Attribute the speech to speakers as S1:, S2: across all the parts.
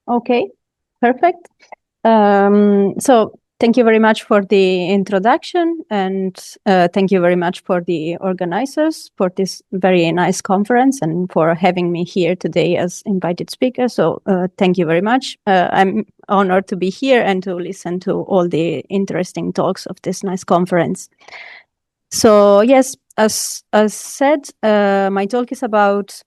S1: Okay, perfect. So thank you very much for the introduction, and thank you very much for the organizers for this very nice conference and for having me here today as invited speaker. So thank you very much. I'm honored to be here and to listen to all the interesting talks of this nice conference. So yes, as said, my talk is about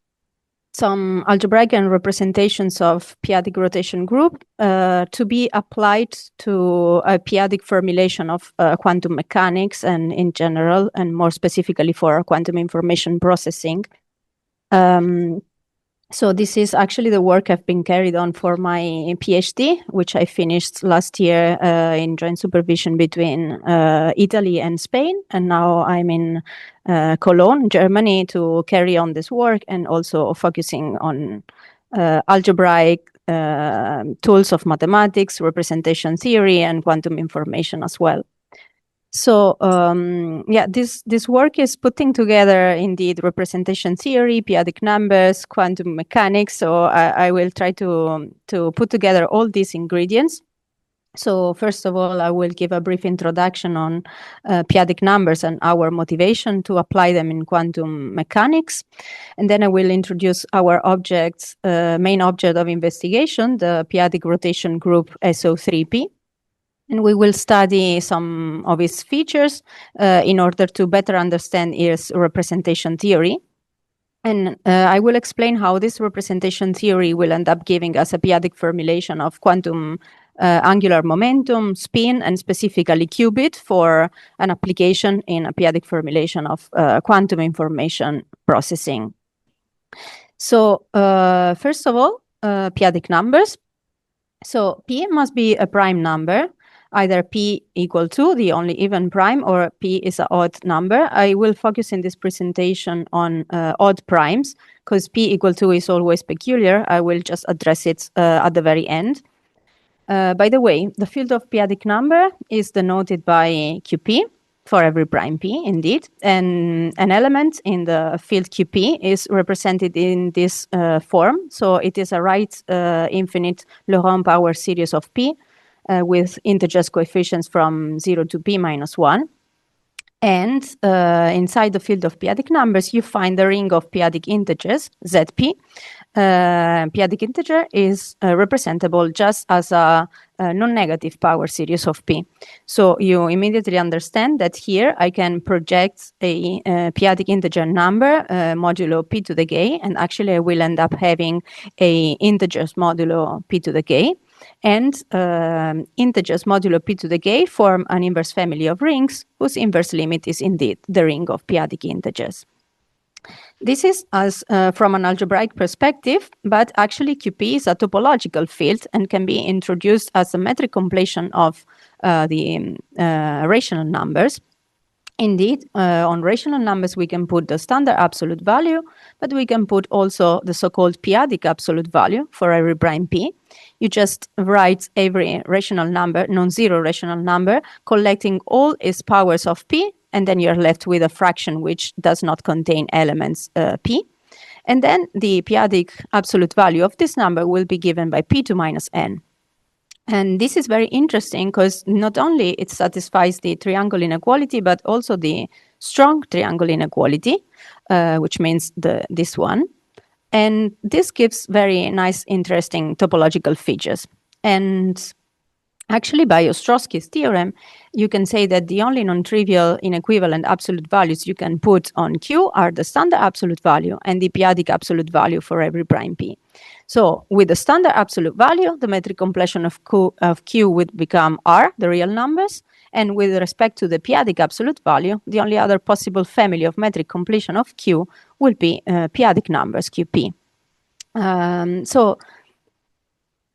S1: some algebraic representations of p-adic rotation group to be applied to a p-adic formulation of quantum mechanics and in general, and more specifically for quantum information processing. So this is actually the work I've been carried on for my PhD, which I finished last year in joint supervision between Italy and Spain. And now I'm in Cologne, Germany, to carry on this work and also focusing on algebraic tools of mathematics, representation theory, and quantum information as well. So yeah, this work is putting together indeed representation theory, p-adic numbers, quantum mechanics. So I will try to put together all these ingredients. So first of all, I will give a brief introduction on p-adic numbers and our motivation to apply them in quantum mechanics. And then I will introduce our objects, main object of investigation, the p-adic rotation group SO3P. And we will study some of its features in order to better understand its representation theory. And I will explain how this representation theory will end up giving us a p-adic formulation of quantum angular momentum, spin, and specifically qubit for an application in a p-adic formulation of quantum information processing. So first of all, p-adic numbers. So P must be a prime number, either P equal to the only even prime or P is an odd number. I will focus in this presentation on odd primes because P equal to is always peculiar. I will just address it at the very end. By the way, the field of p-adic number is denoted by QP for every prime P, indeed. And an element in the field QP is represented in this form. So it is a right infinite Laurent power series of P with integers coefficients from 0 to P minus 1. And inside the field of p-adic numbers, you find the ring of p-adic integers, ZP. P-adic integer is representable just as a non-negative power series of P. So you immediately understand that here I can project a p-adic integer number modulo P to the k, and actually I will end up having a integers modulo P to the k. And integers modulo P to the k form an inverse family of rings whose inverse limit is indeed the ring of p-adic integers. This is as from an algebraic perspective, but actually QP is a topological field and can be introduced as a metric completion of the rational numbers. Indeed, on rational numbers, we can put the standard absolute value, but we can put also the so-called p-adic absolute value for every prime P. You just write every rational number, non-zero rational number, collecting all its powers of P, and then you're left with a fraction which does not contain elements P. And then the p-adic absolute value of this number will be given by P2 minus n. And this is very interesting because not only it satisfies the triangle inequality, but also the strong triangle inequality, which means this one. And this gives very nice, interesting topological features. And actually, by Ostrowski's theorem, you can say that the only non-trivial inequivalent absolute values you can put on Q are the standard absolute value and the p-adic absolute value for every prime P. So with the standard absolute value, the metric completion of Q would become R, the real numbers. And with respect to the p-adic absolute value, the only other possible family of metric completion of Q will be p-adic numbers, QP.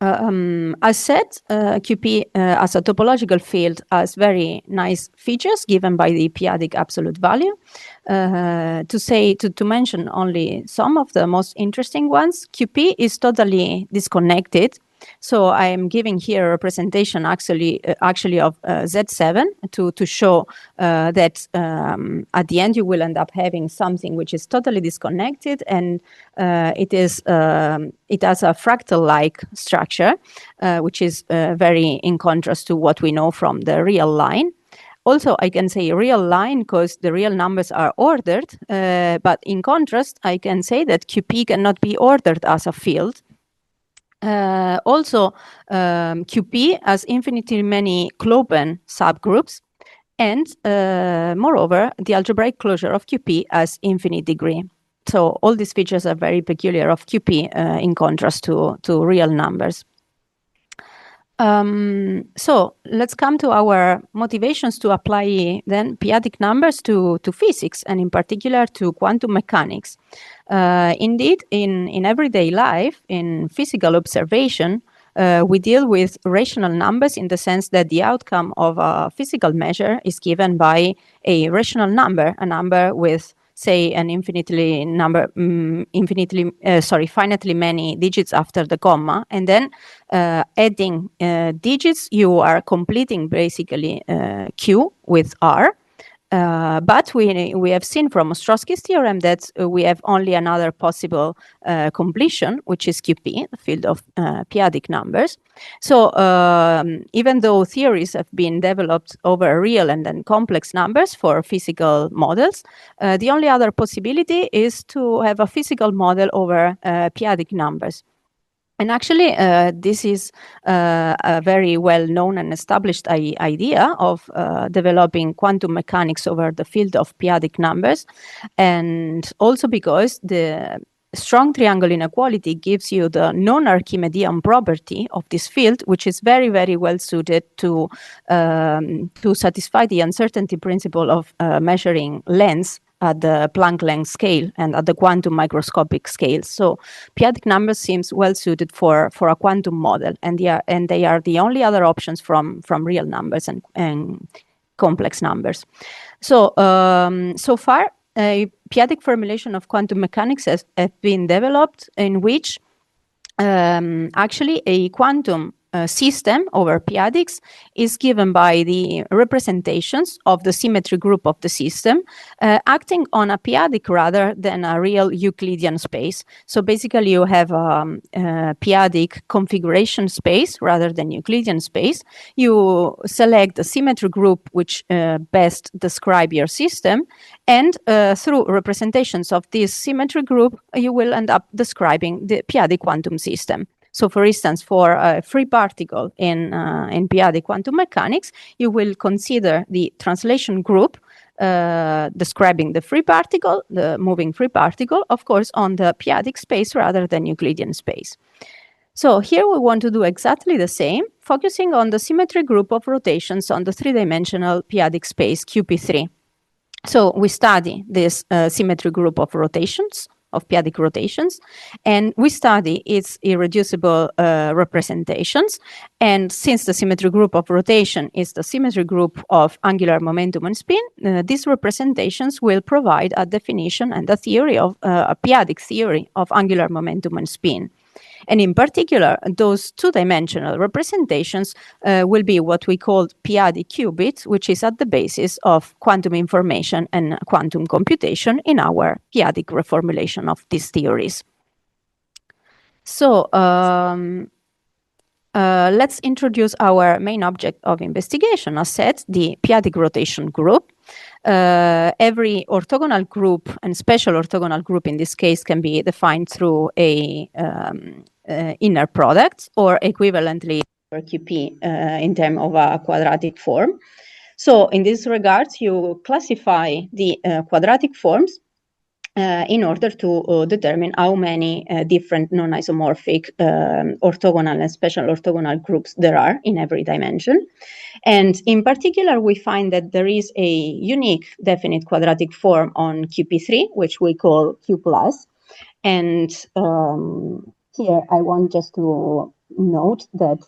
S1: As said, QP as a topological field has very nice features given by the p-adic absolute value. To mention only some of the most interesting ones, QP is totally disconnected So I am giving here a representation actually of Z7 to show that at the end you will end up having something which is totally disconnected, and it has a fractal-like structure, which is very in contrast to what we know from the real line. Also, I can say real line because the real numbers are ordered, but in contrast, I can say that QP cannot be ordered as a field. Also, QP has infinitely many Klopen subgroups, and moreover, the algebraic closure of QP has infinite degree. So all these features are very peculiar of QP in contrast to real numbers. So let's come to our motivations to apply then p-adic numbers to physics, and in particular to quantum mechanics. Indeed, in everyday life, in physical observation, we deal with rational numbers in the sense that the outcome of a physical measure is given by a rational number, a number with, say, an finitely many digits after the comma, and then adding digits, you are completing basically Q with R. But we have seen from Ostrowski's theorem that we have only another possible completion, which is QP, the field of p-adic numbers. So even though theories have been developed over real and then complex numbers for physical models, the only other possibility is to have a physical model over p-adic numbers. And actually, this is a very well-known and established idea of developing quantum mechanics over the field of p-adic numbers, and also because the strong triangle inequality gives you the non-Archimedean property of this field, which is very, very well suited to satisfy the uncertainty principle of measuring lengths at the Planck length scale and at the quantum microscopic scale. So p-adic numbers seems well suited for a quantum model, and they are the only other options from real numbers and complex numbers. So so far, a p-adic formulation of quantum mechanics has been developed in which actually a quantum system over p-adics is given by the representations of the symmetry group of the system acting on a p-adic rather than a real Euclidean space. So basically you have a p-adic configuration space rather than Euclidean space. You select the symmetry group which best describe your system, and through representations of this symmetry group you will end up describing the p-adic quantum system. So, for instance, for a free particle in p-adic quantum mechanics, you will consider the translation group describing the free particle, the moving free particle, of course, on the p-adic space rather than Euclidean space. So here we want to do exactly the same, focusing on the symmetry group of rotations on the three-dimensional p-adic space QP3. So we study this symmetry group of rotations, of p-adic rotations, and we study its irreducible representations. And since the symmetry group of rotation is the symmetry group of angular momentum and spin, these representations will provide a definition and a theory of a p-adic theory of angular momentum and spin. And in particular, those two-dimensional representations will be what we call p-adic qubit, which is at the basis of quantum information and quantum computation in our p-adic reformulation of these theories. So let's introduce our main object of investigation, as said, the p-adic rotation group. Every orthogonal group and special orthogonal group in this case can be defined through a inner product, or equivalently for QP in terms of a quadratic form. So in this regard, you classify the quadratic forms in order to determine how many different non-isomorphic orthogonal and special orthogonal groups there are in every dimension. And in particular, we find that there is a unique definite quadratic form on QP3, which we call Q+. And here I want just to note that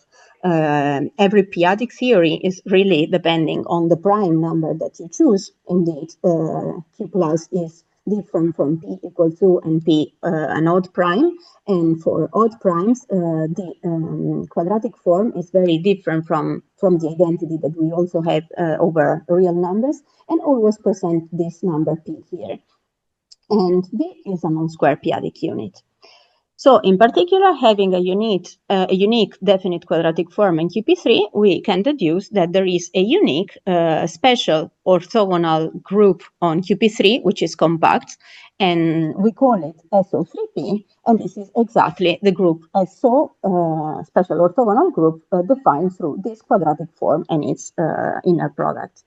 S1: every p-adic theory is really depending on the prime number that you choose. Indeed, Q+ is different from p equal to and p an odd prime. And for odd primes, the quadratic form is very different from the identity that we also have over real numbers, and always present this number p here. And b is a non-square p-adic unit. So in particular, having a unique definite quadratic form in QP3, we can deduce that there is a unique special orthogonal group on QP3, which is compact, and we call it SO3P, and this is exactly the group SO, special orthogonal group, defined through this quadratic form and its inner product.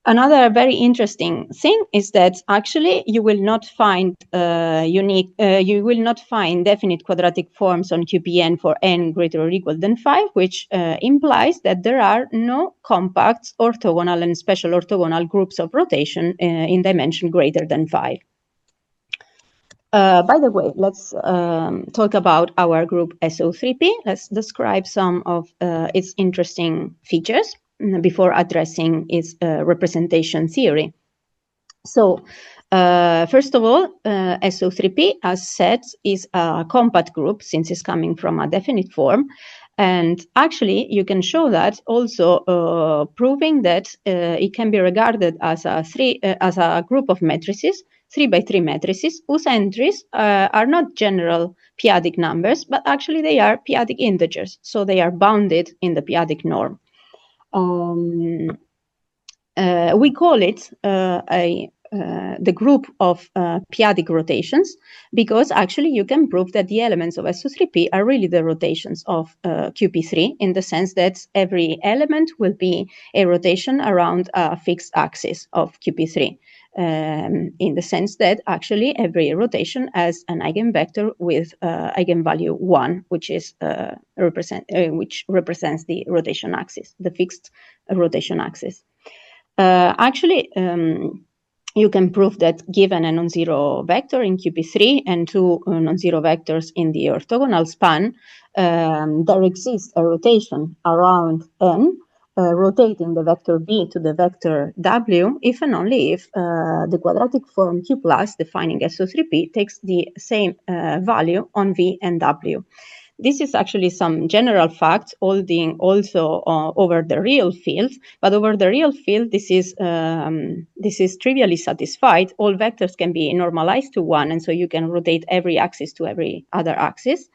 S1: Another very interesting thing is that actually you will not find you will not find definite quadratic forms on QPN for n greater or equal than 5, which implies that there are no compact orthogonal and special orthogonal groups of rotation in dimension greater than 5. By the way, let's talk about our group SO3P. Let's describe some of its interesting features before addressing its representation theory. So, first of all, SO3P, as said, is a compact group since it's coming from a definite form. And actually, you can show that also proving that it can be regarded as a group of matrices, 3 by 3 matrices, whose entries are not general p-adic numbers, but actually they are p-adic integers. So they are bounded in the p-adic norm. We call it the group of p-adic rotations, because actually you can prove that the elements of SO3P are really the rotations of QP3, in the sense that every element will be a rotation around a fixed axis of QP3, in the sense that actually every rotation has an eigenvector with eigenvalue 1, which is which represents the rotation axis, the fixed rotation axis. Actually, you can prove that given a non-zero vector in QP3 and two non-zero vectors in the orthogonal span, there exists a rotation around n, rotating the vector b to the vector w, if and only if the quadratic form Q plus defining SO3P takes the same value on v and w. This is actually some general fact holding also over the real field, but over the real field, this is trivially satisfied. All vectors can be normalized to 1, and so you can rotate every axis to every other axis.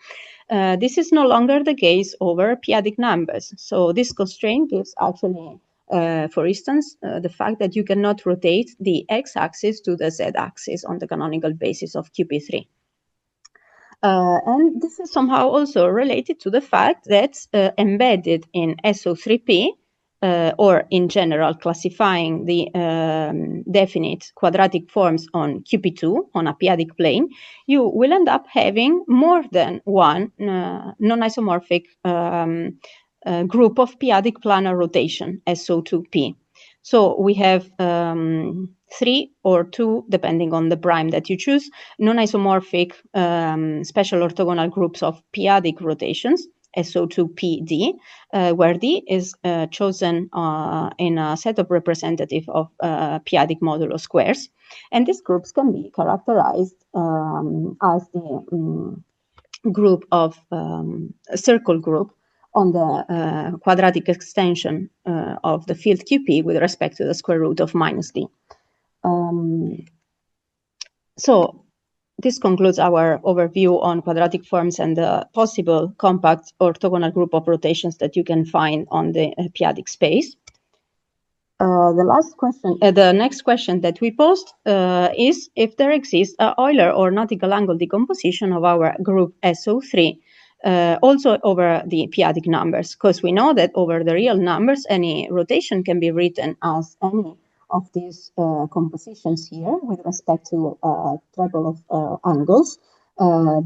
S1: This is no longer the case over p-adic numbers. So this constraint gives actually, for instance, the fact that you cannot rotate the x-axis to the z-axis on the canonical basis of QP3. And this is somehow also related to the fact that embedded in SO3P, or in general classifying the definite quadratic forms on QP2, on a p-adic plane, you will end up having more than one non-isomorphic group of p-adic planar rotation, SO2P. So we have 3 or 2, depending on the prime that you choose, non-isomorphic special orthogonal groups of p-adic rotations, SO2PD, where D is chosen in a set of representative of p-adic modulo squares. And these groups can be characterized as the group of a circle group on the quadratic extension of the field QP with respect to the square root of minus D. So this concludes our overview on quadratic forms and the possible compact orthogonal group of rotations that you can find on the p-adic space. The next question that we posed is if there exists an Euler or nautical angle decomposition of our group SO3 also over the p-adic numbers, because we know that over the real numbers, any rotation can be written as any of these compositions here with respect to triple of angles.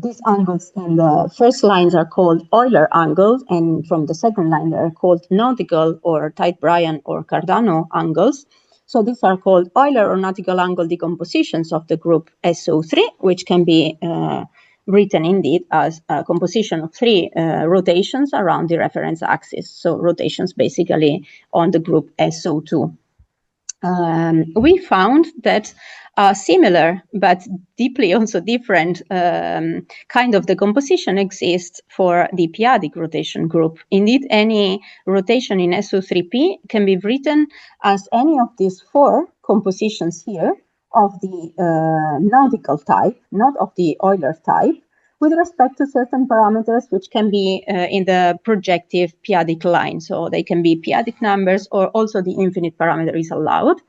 S1: These angles in the first lines are called Euler angles, and from the second line they are called nautical or Tite-Bryan or Cardano angles. So these are called Euler or nautical angle decompositions of the group SO3, which can be written indeed as a composition of 3 rotations around the reference axis. So rotations basically on the group SO2. We found that similar but deeply also different kind of decomposition exists for the p-adic rotation group. Indeed, any rotation in SO3p can be written as any of these four compositions here of the nautical type, not of the Euler type, with respect to certain parameters which can be in the projective p-adic line. So they can be p-adic numbers, or also the infinite parameter is allowed.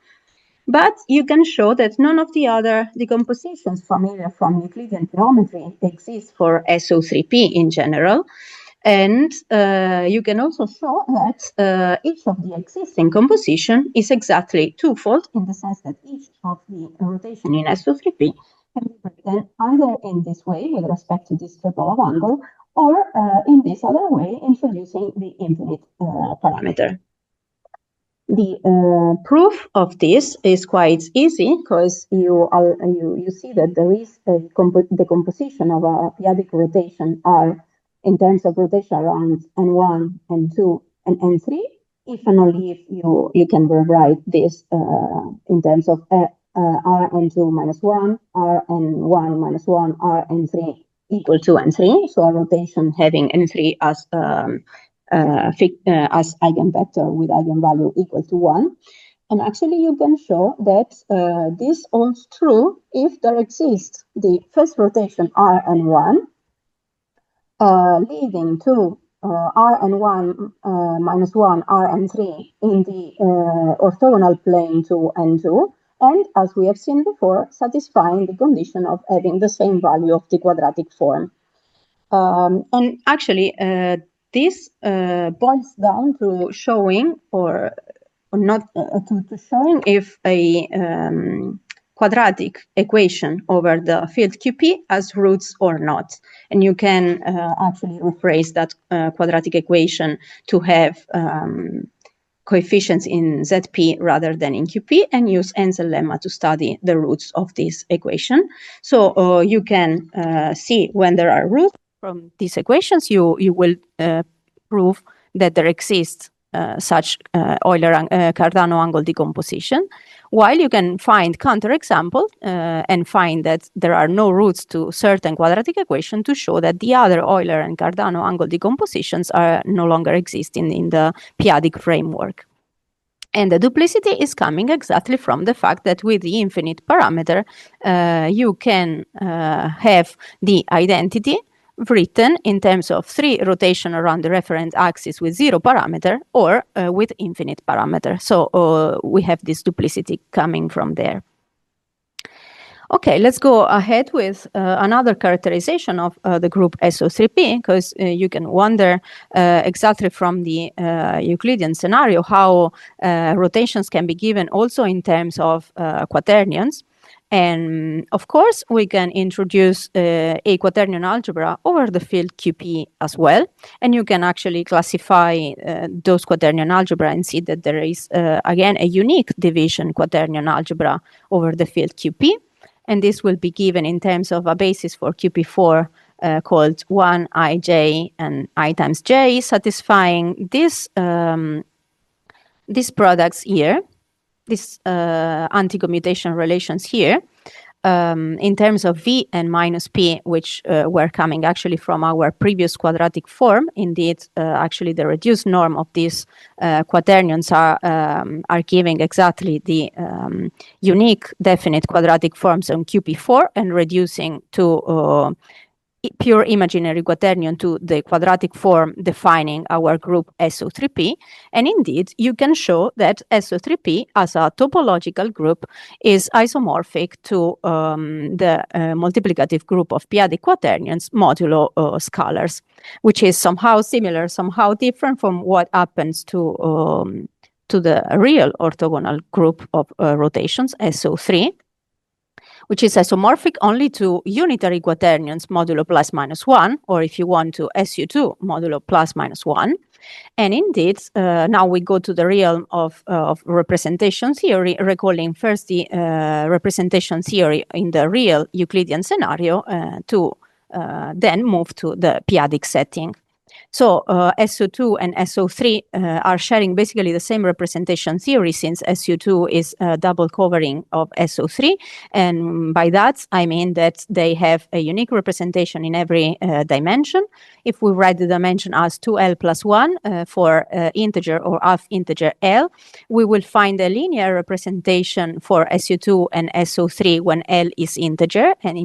S1: But you can show that none of the other decompositions familiar from Euclidean geometry exist for SO3p in general. And you can also show that each of the existing composition is exactly twofold, in the sense that each of the rotation in SO3p can be written either in this way with respect to this triple of angle, or in this other way, introducing the infinite parameter. The proof of this is quite easy, because you see that there is the composition of a p-adic rotation R in terms of rotation around N1, N2, and N3, if and only if you can rewrite this in terms of Rn2 minus 1, Rn1 minus 1, Rn3 equal to N3, so a rotation having N3 as eigenvector with eigenvalue equal to 1. And actually you can show that this holds true if there exists the first rotation Rn1 leading to Rn1 minus 1 Rn3 in the orthogonal plane to N2, and as we have seen before, satisfying the condition of having the same value of the quadratic form. And actually, this boils down to showing, or not, to showing if a quadratic equation over the field QP has roots or not. And you can actually rephrase that quadratic equation to have coefficients in ZP rather than in QP, and use Enzel lemma to study the roots of this equation. So you can see when there are roots from these equations, you will prove that there exists such Euler-Cardano angle decomposition, while you can find counterexample and find that there are no roots to certain quadratic equation to show that the other Euler and Cardano angle decompositions are no longer existing in the p-adic framework. And the duplicity is coming exactly from the fact that with the infinite parameter, you can have the identity written in terms of 3 rotation around the referent axis with 0 parameter, or with infinite parameter. So we have this duplicity coming from there. Okay, let's go ahead with another characterization of the group SO3p, because you can wonder exactly from the Euclidean scenario how rotations can be given also in terms of quaternions. And of course, we can introduce a quaternion algebra over the field QP as well. And you can actually classify those quaternion algebra and see that there is, again, a unique division quaternion algebra over the field QP. And this will be given in terms of a basis for QP4 called 1 ij and I times j, satisfying this, these products here, these anti-commutation relations here, in terms of V and minus P, which were coming actually from our previous quadratic form. Indeed, actually the reduced norm of these quaternions are giving exactly the unique definite quadratic forms on QP4 and reducing to pure imaginary quaternion to the quadratic form defining our group SO3p. And indeed, you can show that SO3p as a topological group is isomorphic to the multiplicative group of p-adic quaternions modulo scalars, which is somehow similar, somehow different from what happens to the real orthogonal group of rotations, SO3, which is isomorphic only to unitary quaternions modulo plus minus 1, or if you want to SU2 modulo plus minus 1. And indeed, now we go to the realm of representation theory, recalling first the representation theory in the real Euclidean scenario to then move to the p-adic setting. So SO2 and SO3 are sharing basically the same representation theory, since SO2 is a double covering of SO3. And by that, I mean that they have a unique representation in every dimension. If we write the dimension as 2L plus 1 for integer or half integer L, we will find a linear representation for SO2 and SO3 when L is integer. And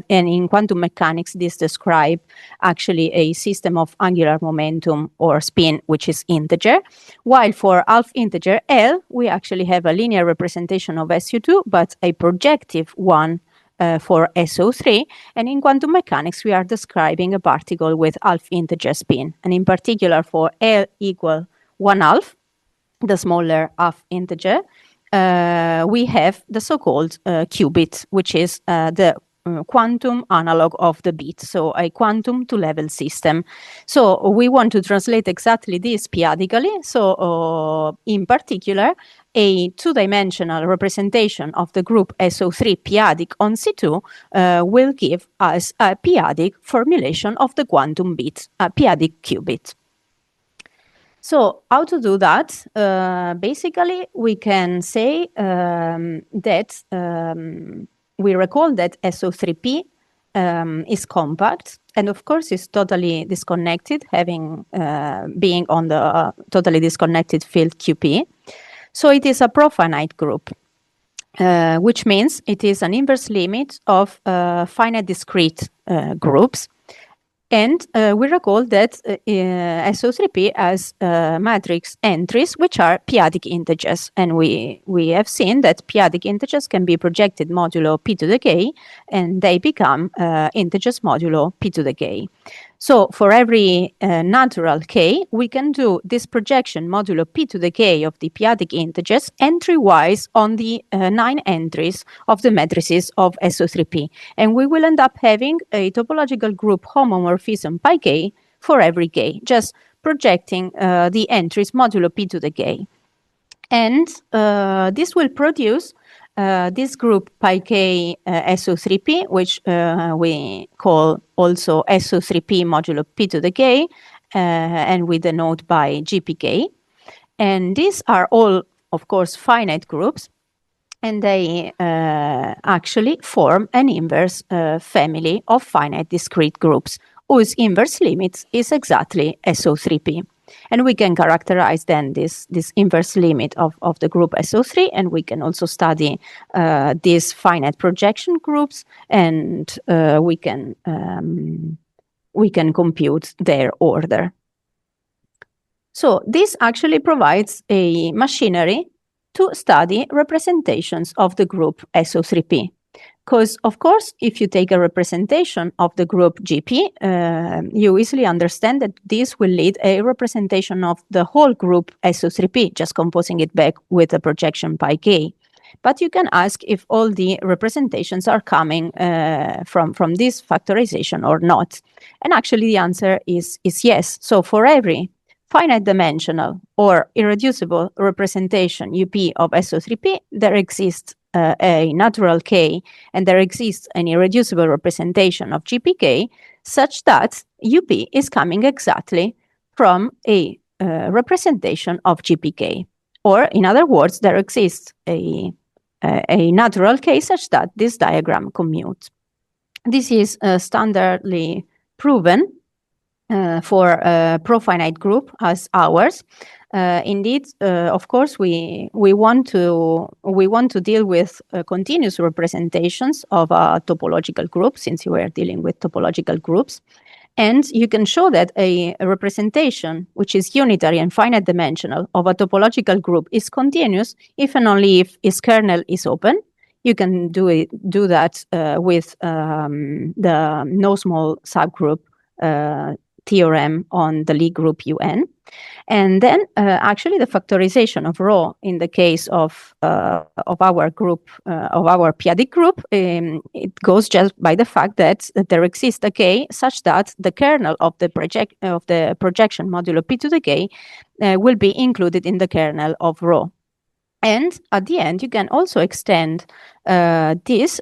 S1: in quantum mechanics, this describes actually a system of angular momentum or spin, which is integer. While for half integer L, we actually have a linear representation of SO2, but a projective one for SO3. And in quantum mechanics, we are describing a particle with half integer spin. And in particular, for L equal 1/2, the smaller half integer, we have the so-called qubit, which is the quantum analog of the bit, so a quantum two-level system. So we want to translate exactly this p-adically. So in particular, a two-dimensional representation of the group SO3 p-adic on C2 will give us a p-adic formulation of the quantum bit, a p-adic qubit. So how to do that? Basically, we can say that we recall that SO3P is compact, and of course is totally disconnected, having being on the totally disconnected field QP. So it is a profinite group, which means it is an inverse limit of finite discrete groups. And we recall that SO3P has matrix entries, which are p-adic integers. And we have seen that p-adic integers can be projected modulo p to the k, and they become integers modulo p to the k. So for every natural k, we can do this projection modulo p to the k of the p-adic integers entry-wise on the 9 entries of the matrices of SO3P. And we will end up having a topological group homomorphism pi k for every k, just projecting the entries modulo p to the k. And this will produce this group pi k SO3P, which we call also SO3P modulo p to the k, and we denote by GPK. And these are all, of course, finite groups, and they actually form an inverse family of finite discrete groups, whose inverse limit is exactly SO3P. And we can characterize then this inverse limit of the group SO3, and we can also study these finite projection groups, and we can compute their order. So this actually provides a machinery to study representations of the group SO3P. Because, of course, if you take a representation of the group GP, you easily understand that this will lead a representation of the whole group SO3P, just composing it back with a projection pi k. But you can ask if all the representations are coming from this factorization or not. And actually, the answer is yes. So for every finite dimensional or irreducible representation UP of SO3P, there exists a natural K, and there exists an irreducible representation of GPK, such that UP is coming exactly from a representation of GPK. Or, in other words, there exists a natural K such that this diagram commutes. This is standardly proven for a profinite group as ours. Indeed, of course, we want to deal with continuous representations of a topological group, since we are dealing with topological groups. And you can show that a representation which is unitary and finite dimensional of a topological group is continuous if and only if its kernel is open. You can do that with the no small subgroup theorem on the Lie group UN. And then actually the factorization of rho in the case of our group, of our p-adic group, it goes just by the fact that there exists a K such that the kernel of the projection modulo p to the K will be included in the kernel of rho. And at the end, you can also extend this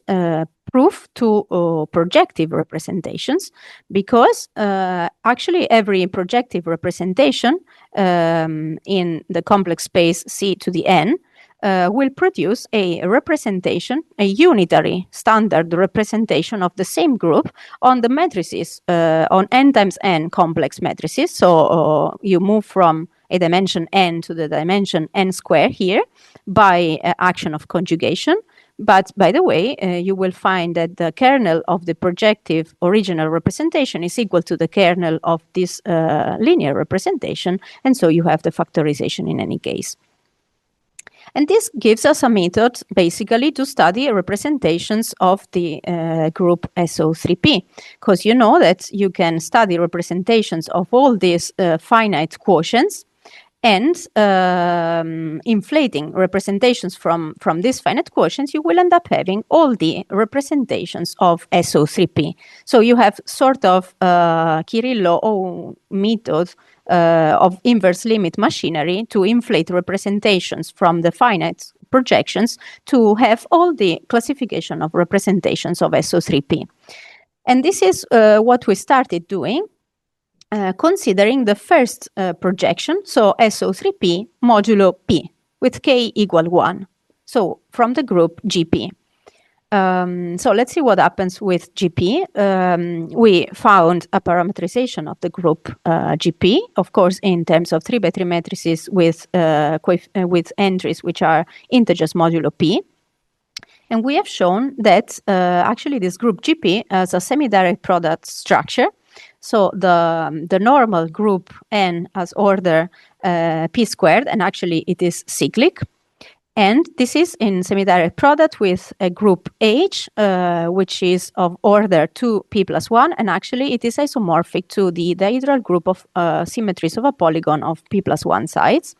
S1: proof to projective representations, because actually every projective representation in the complex space C to the n will produce a representation, a unitary standard representation of the same group on the matrices, on n times n complex matrices. So you move from a dimension n to the dimension n square here by action of conjugation. But by the way, you will find that the kernel of the projective original representation is equal to the kernel of this linear representation, and so you have the factorization in any case. And this gives us a method basically to study representations of the group SO3P, because you know that you can study representations of all these finite quotients, and inflating representations from these finite quotients, you will end up having all the representations of SO3P. So you have sort of Kirillov method of inverse limit machinery to inflate representations from the finite projections to have all the classification of representations of SO3P. And this is what we started doing, considering the first projection, so SO3P modulo P, with K equal 1, so from the group GP. So let's see what happens with GP. We found a parameterization of the group GP, of course, in terms of 3x3 matrices with entries which are integers modulo P. And we have shown that actually this group GP has a semi-direct product structure. So the normal group N has order P squared, and actually it is cyclic. And this is in semi-direct product with a group H, which is of order 2p plus 1, and actually it is isomorphic to the dihedral group of symmetries of a polygon of p plus 1 sides.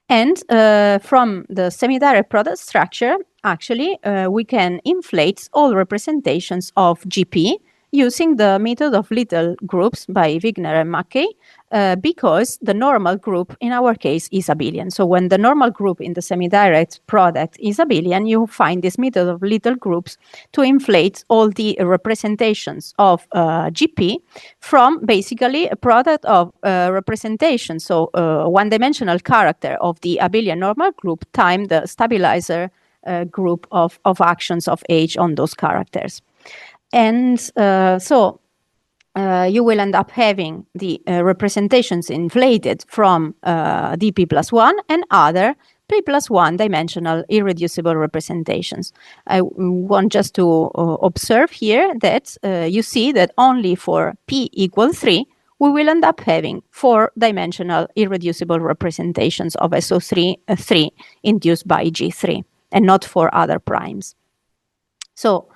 S1: And from the semi-direct product structure, actually, we can inflate all representations of GP using the method of little groups by Wigner and Mackey, because the normal group in our case is abelian. So when the normal group in the semi-direct product is abelian, you find this method of little groups to inflate all the representations of GP from basically a product of representation. So one-dimensional character of the abelian normal group times the stabilizer group of actions of H on those characters. And so you will end up having the representations inflated from dp plus 1 and other p plus 1 dimensional irreducible representations. I want just to observe here that you see that only for p equal 3, we will end up having 4-dimensional irreducible representations of SO3 induced by G3, and not for other primes. So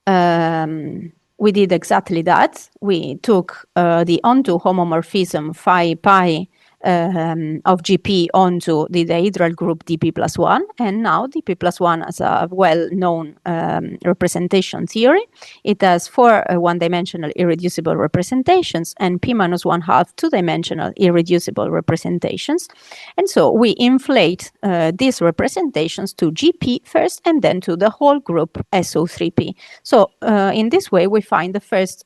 S1: we did exactly that. We took the onto homomorphism phi pi of GP onto the dihedral group dp plus 1, and now dp plus 1 as a well-known representation theory. It has 4 one-dimensional irreducible representations and p minus 1/2 two-dimensional irreducible representations. And so we inflate these representations to GP first and then to the whole group SO3P. So in this way, we find the first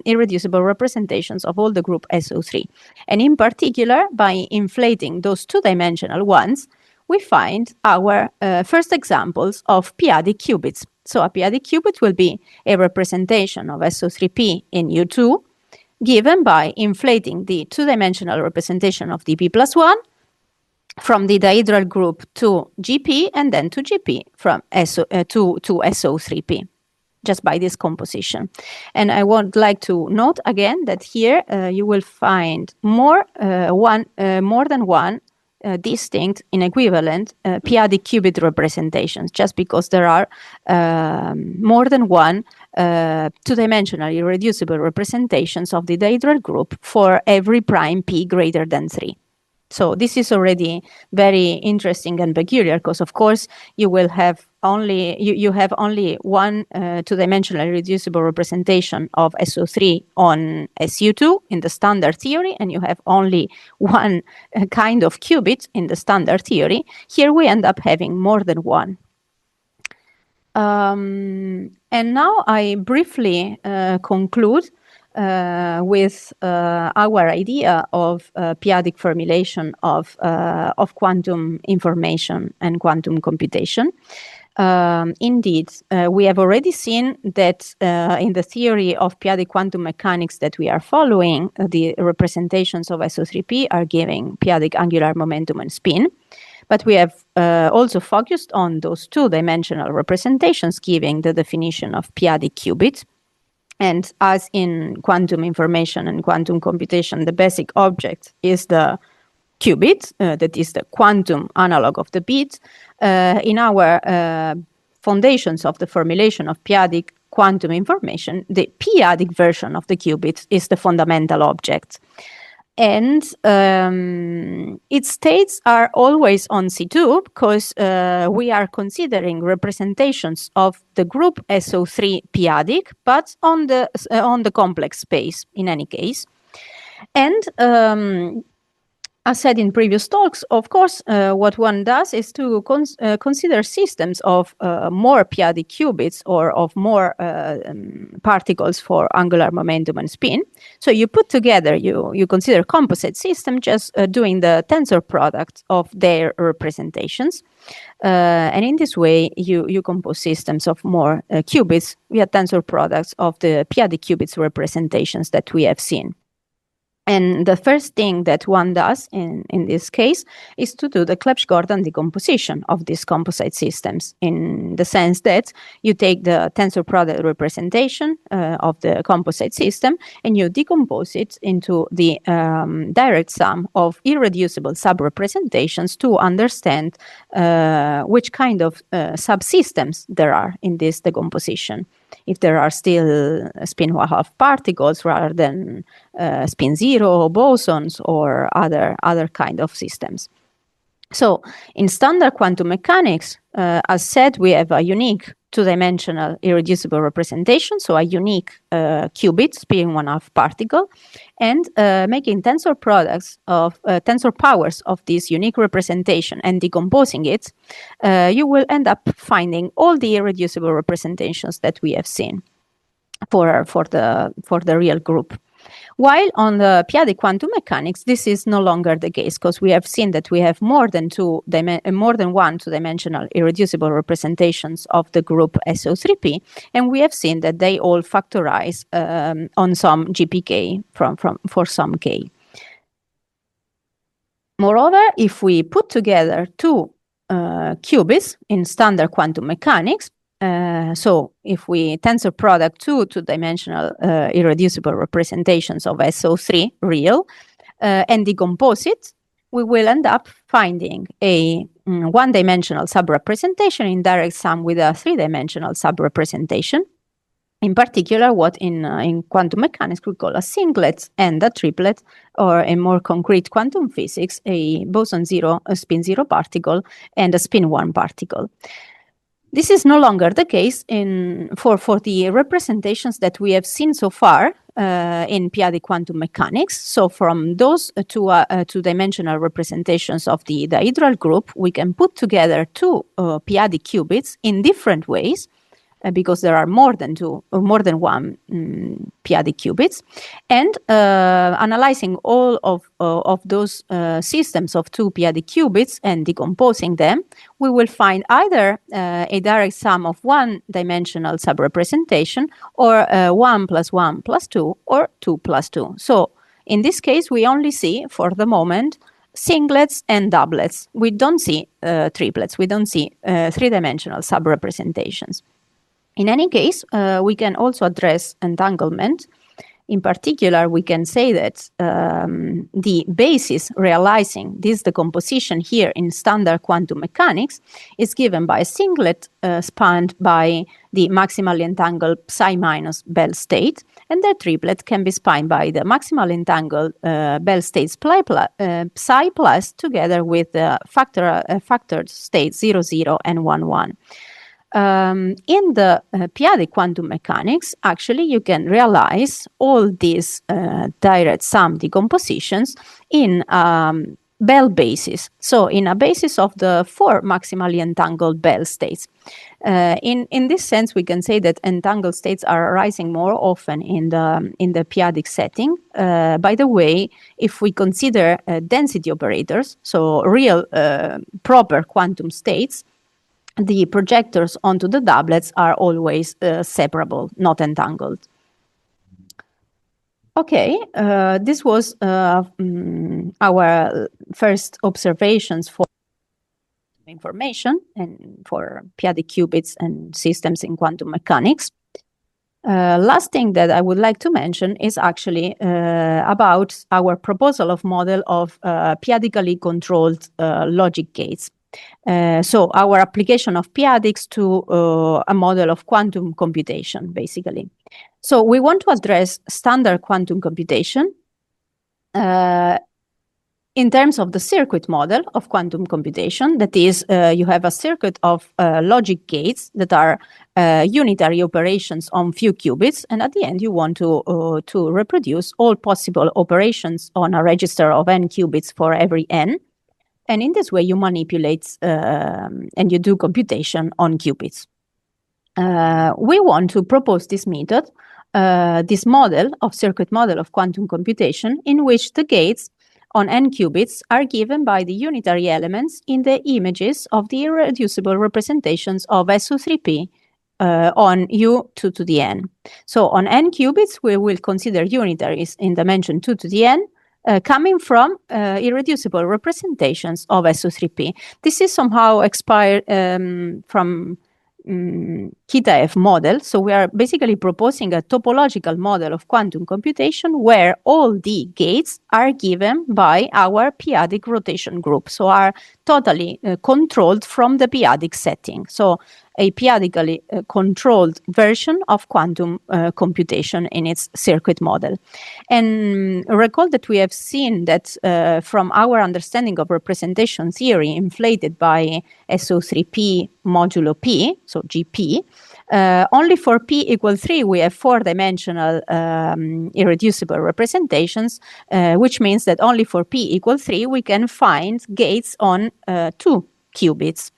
S1: irreducible representations of all the group SO3. And in particular, by inflating those two-dimensional ones, we find our first examples of p-adic qubits. So a p-adic qubit will be a representation of SO3P in U2, given by inflating the two-dimensional representation of dp plus 1 from the dihedral group to GP and then to GP from to SO3P, just by this composition. And I would like to note again that here you will find more than one distinct inequivalent p-adic qubit representations, just because there are more than one two-dimensional irreducible representations of the dihedral group for every prime p greater than 3. So this is already very interesting and peculiar, because of course you will have only you have only one two-dimensional irreducible representation of SO3 on SU2 in the standard theory, and you have only one kind of qubit in the standard theory, here we end up having more than one. And now I briefly conclude with our idea of p-adic formulation of quantum information and quantum computation. Indeed, we have already seen that in the theory of p-adic quantum mechanics that we are following, the representations of SO3P are giving p-adic angular momentum and spin. But we have also focused on those two-dimensional representations giving the definition of p-adic qubit. And as in quantum information and quantum computation, the basic object is the qubit, that is the quantum analog of the bit. In our foundations of the formulation of p-adic quantum information, the p-adic version of the qubit is the fundamental object. And its states are always on C2 because we are considering representations of the group SO3 p-adic, but on the complex space in any case. And as said in previous talks, of course, what one does is to consider systems of more p-adic qubits or of more particles for angular momentum and spin. So you put together, you consider composite system just doing the tensor product of their representations. And in this way, you compose systems of more qubits via tensor products of the p-adic qubits representations that we have seen. And the first thing that one does in this case is to do the Clebsch-Gordan decomposition of these composite systems, in the sense that you take the tensor product representation of the composite system and you decompose it into the direct sum of irreducible sub-representations to understand which kind of subsystems there are in this decomposition. If there are still spin 1/2 particles rather than spin 0 bosons or other kind of systems. So in standard quantum mechanics, as said, we have a unique two-dimensional irreducible representation, so a unique qubit spin 1/2 particle, and making tensor products of tensor powers of this unique representation and decomposing it, you will end up finding all the irreducible representations that we have seen for the real group. While on the p-adic quantum mechanics, this is no longer the case, because we have seen that we have more than one two-dimensional irreducible representations of the group SO3P, and we have seen that they all factorize on some GPK for some k. Moreover, if we put together two qubits in standard quantum mechanics, so if we tensor product two-dimensional irreducible representations of SO3 real and decompose it, we will end up finding a one-dimensional sub-representation in direct sum with a three-dimensional sub-representation. In particular, what in quantum mechanics we call a singlet and a triplet, or in more concrete quantum physics, a boson 0, a spin 0 particle, and a spin 1 particle. This is no longer the case for the representations that we have seen so far in p-adic quantum mechanics. So from those two-dimensional representations of the dihedral group, we can put together two p-adic qubits in different ways, because there are more than one p-adic qubits, and analyzing all of those systems of two p-adic qubits and decomposing them, we will find either a direct sum of one-dimensional sub-representation, or 1 + 1 + 2, or 2 + 2. So in this case, we only see, for the moment, singlets and doublets. We don't see triplets. We don't see three-dimensional sub-representations. In any case, we can also address entanglement. In particular, we can say that the basis realizing this decomposition here in standard quantum mechanics is given by a singlet spanned by the maximally entangled psi minus Bell state, and the triplet can be spanned by the maximally entangled Bell states psi plus together with the factored states 0, 0, and 1, 1. In the p-adic quantum mechanics, actually, you can realize all these direct sum decompositions in Bell basis. So in a basis of the 4 maximally entangled Bell states. In this sense, we can say that entangled states are arising more often in the p-adic setting. By the way, if we consider density operators, so real proper quantum states, the projectors onto the doublets are always separable, not entangled. Okay, this was our first observations for information and for p-adic qubits and systems in quantum mechanics. Last thing that I would like to mention is actually about our proposal of model of p-adically controlled logic gates. So our application of p-adics to a model of quantum computation, basically. So we want to address standard quantum computation in terms of the circuit model of quantum computation. That is, you have a circuit of logic gates that are unitary operations on few qubits, and at the end you want to reproduce all possible operations on a register of n qubits for every n. And in this way, you manipulate and you do computation on qubits. We want to propose this method, this model of circuit model of quantum computation, in which the gates on n qubits are given by the unitary elements in the images of the irreducible representations of SO3P on U2 to the n. So on n qubits, we will consider unitaries in dimension 2 to the n, coming from irreducible representations of SO3P. This is somehow expired from Kita-F model. So we are basically proposing a topological model of quantum computation where all the gates are given by our p-adic rotation group. So are totally controlled from the p-adic setting. So a p-adically controlled version of quantum computation in its circuit model. And recall that we have seen that from our understanding of representation theory inflated by SO3P modulo P, so GP, only for P equal 3 we have 4-dimensional irreducible representations, which means that only for P equal 3 we can find gates on 2 qubits.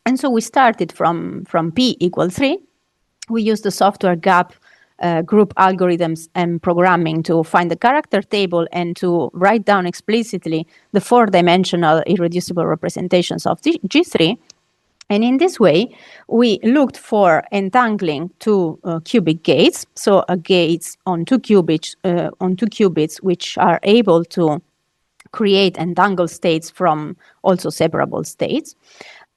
S1: And so we started from P equal 3. We used the software gap group algorithms and programming to find the character table and to write down explicitly the 4-dimensional irreducible representations of G3. And in this way, we looked for entangling 2 cubic gates, so gates on 2 qubits, which are able to create entangled states from also separable states.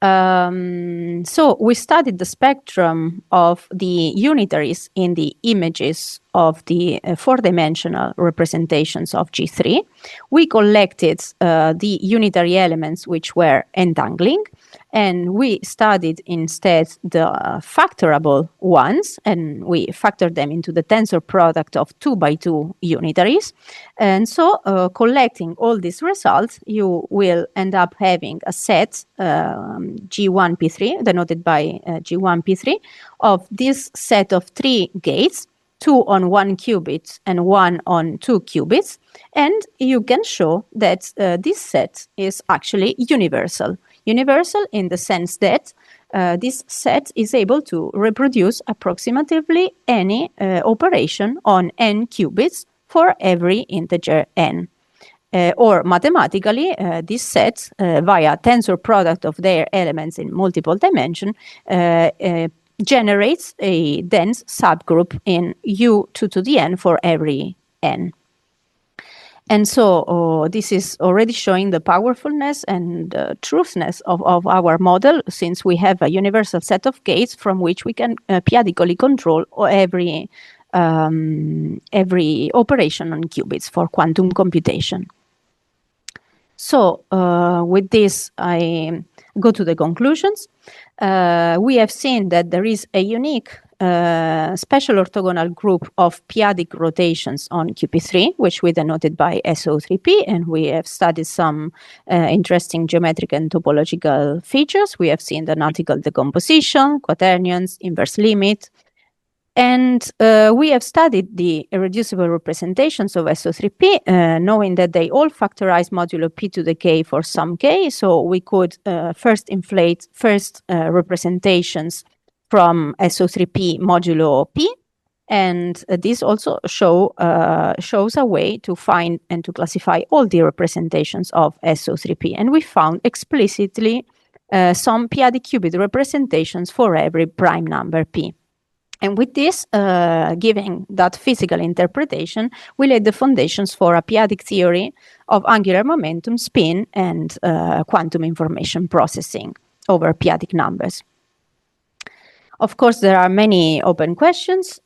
S1: So we studied the spectrum of the unitaries in the images of the 4-dimensional representations of G3. We collected the unitary elements which were entangling, and we studied instead the factorable ones, and we factored them into the tensor product of 2 by 2 unitaries. And so collecting all these results, you will end up having a set G1P3, denoted by G1P3, of this set of 3 gates, 2 on 1 qubit and 1 on 2 qubits. And you can show that this set is actually universal. Universal in the sense that this set is able to reproduce approximately any operation on n qubits for every integer n. Or mathematically, this set, via tensor product of their elements in multiple dimension, generates a dense subgroup in U2 to the n for every n. And so this is already showing the powerfulness and truthness of our model, since we have a universal set of gates from which we can p-adically control every operation on qubits for quantum computation. So with this, I go to the conclusions. We have seen that there is a unique special orthogonal group of p-adic rotations on QP3, which we denoted by SO3P, and we have studied some interesting geometric and topological features. We have seen the nautical decomposition, quaternions, inverse limit, and we have studied the irreducible representations of SO3P, knowing that they all factorize modulo p to the k for some k. So we could first inflate representations from SO3P modulo p. And this also shows a way to find and to classify all the representations of SO3P. And we found explicitly some p-adic qubit representations for every prime number p. And with this, giving that physical interpretation, we laid the foundations for a p-adic theory of angular momentum, spin, and quantum information processing over p-adic numbers. Of course, there are many open questions.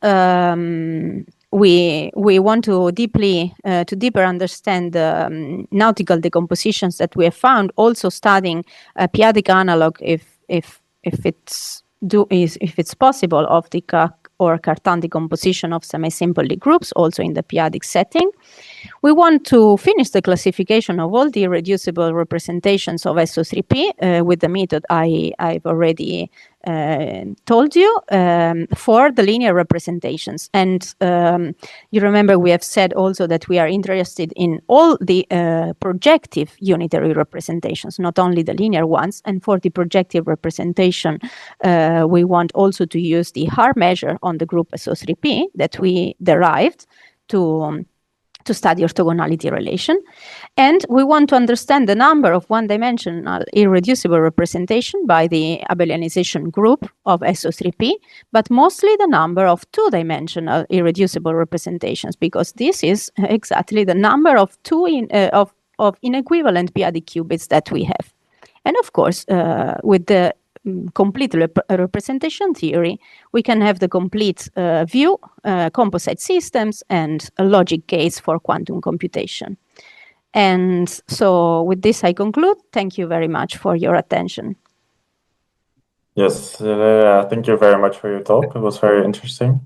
S1: We want to deeper understand the nautical decompositions that we have found. Also, studying a p-adic analog if it's possible of the or Cartan decomposition of semi-simple Lie groups, also in the p-adic setting. We want to finish the classification of all the irreducible representations of SO3P with the method I've already told you for the linear representations. And you remember we have said also that we are interested in all the projective unitary representations, not only the linear ones. And for the projective representation, we want also to use the Haar measure on the group SO3P that we derived to study orthogonality relation. And we want to understand the number of one-dimensional irreducible representation by the abelianization group of SO3P, but mostly the number of two-dimensional irreducible representations, because this is exactly the number of inequivalent p-adic qubits that we have. And of course, with the complete representation theory, we can have the complete view, composite systems, and a logic gates for quantum computation. And so with this, I conclude. Thank you very much for your attention.
S2: Yes, thank you very much for your talk. It was very interesting.